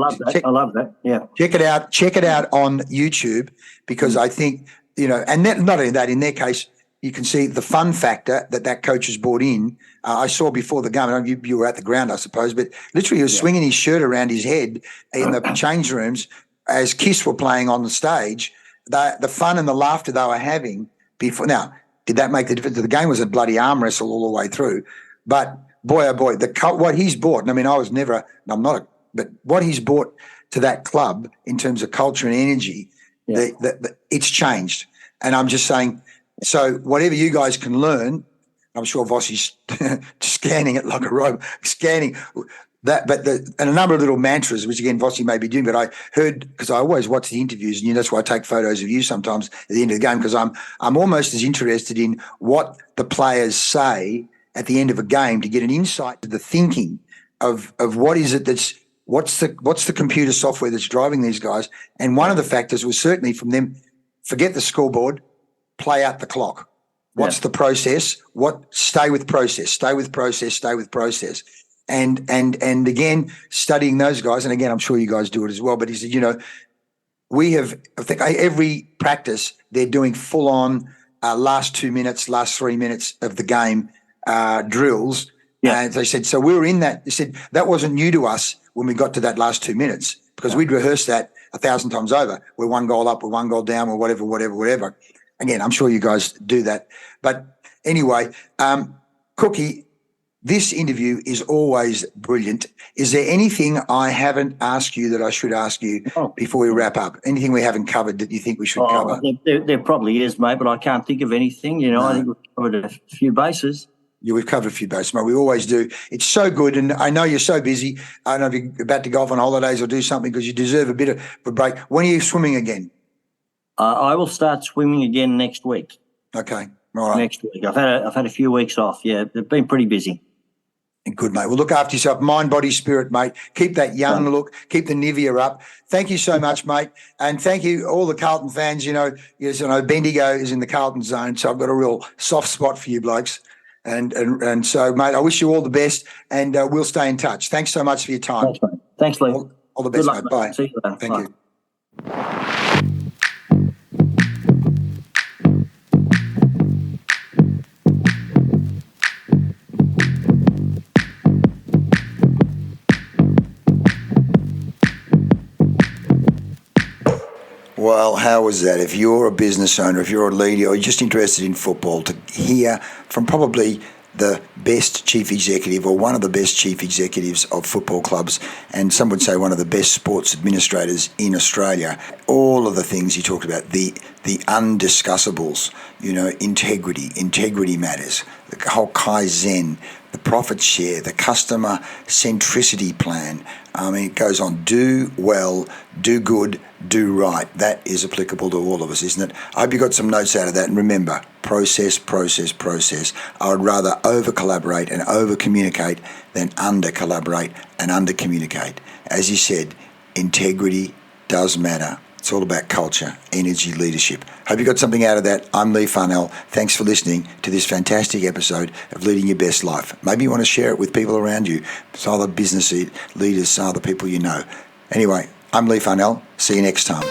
love that. Yeah. Check it out on YouTube, because I think, and not only that, in their case, you can see the fun factor that coach has brought in. I saw before the game, you were at the ground, I suppose, but literally he was swinging his shirt around his head in the change rooms as Kiss were playing on the stage. The fun and the laughter they were having before. Now, did that make the difference? The game was a bloody arm wrestle all the way through. But boy, oh boy, what he's brought, and I mean, but what he's brought to that club in terms of culture and energy, it's changed. And I'm just saying, so whatever you guys can learn, I'm sure Vossi's scanning it like a robot, scanning that, and a number of little mantras, which again Vossi may be doing. But I heard, because I always watch the interviews, and that's why I take photos of you sometimes at the end of the game, because I'm almost as interested in what the players say at the end of a game to get an insight to the thinking of what is it what's the computer software that's driving these guys. And one of the factors was certainly from them, forget the scoreboard, play out the clock. What's the process? Stay with process. And again, studying those guys, and again, I'm sure you guys do it as well, but he said, I think every practice, they're doing full on last 2 minutes, last 3 minutes of the game drills. Yeah. And they said, so we were in that. They said that wasn't new to us when we got to that last 2 minutes, because we'd rehearsed that 1,000 times over. We're one goal up, we're one goal down, or whatever. Again, I'm sure you guys do that. But anyway, Cookie, this interview is always brilliant. Is there anything I haven't asked you that I should ask you before we wrap up? Anything we haven't covered that you think we should cover? There probably is, mate, but I can't think of anything. No. I think we've covered a few bases. Yeah, we've covered a few bases, mate. We always do. It's so good, and I know you're so busy. I don't know if you're about to go off on holidays or do something, because you deserve a bit of a break. When are you swimming again? I will start swimming again next week. Okay, all right. Next week. I've had a few weeks off. Yeah, they've been pretty busy. Good, mate. Well, look after yourself. Mind, body, spirit, mate. Keep that young look. Keep the Nivea up. Thank you so much, mate. And thank you, all the Carlton fans. Bendigo is in the Carlton zone, so I've got a real soft spot for you blokes. And so, mate, I wish you all the best, and we'll stay in touch. Thanks so much for your time. Thanks, mate. Thanks, Lee. All the best, luck, mate. Bye. See you later. Thank you. Well, how was that? If you're a business owner, if you're a leader, or you're just interested in football, to hear from probably the best chief executive, or one of the best chief executives of football clubs, and some would say one of the best sports administrators in Australia, all of the things you talked about, the undiscussables, integrity matters, the whole Kaizen, the profit share, the customer centricity plan. I mean, it goes on. Do well, do good, do right. That is applicable to all of us, isn't it? I hope you got some notes out of that. And remember, process. I would rather over-collaborate and over-communicate than under-collaborate and under-communicate. As you said, integrity does matter. It's all about culture, energy, leadership. Hope you got something out of that. I'm Lee Farnell. Thanks for listening to this fantastic episode of Leading Your Best Life. Maybe you want to share it with people around you, some other business leaders, some other people you know. Anyway, I'm Lee Farnell. See you next time.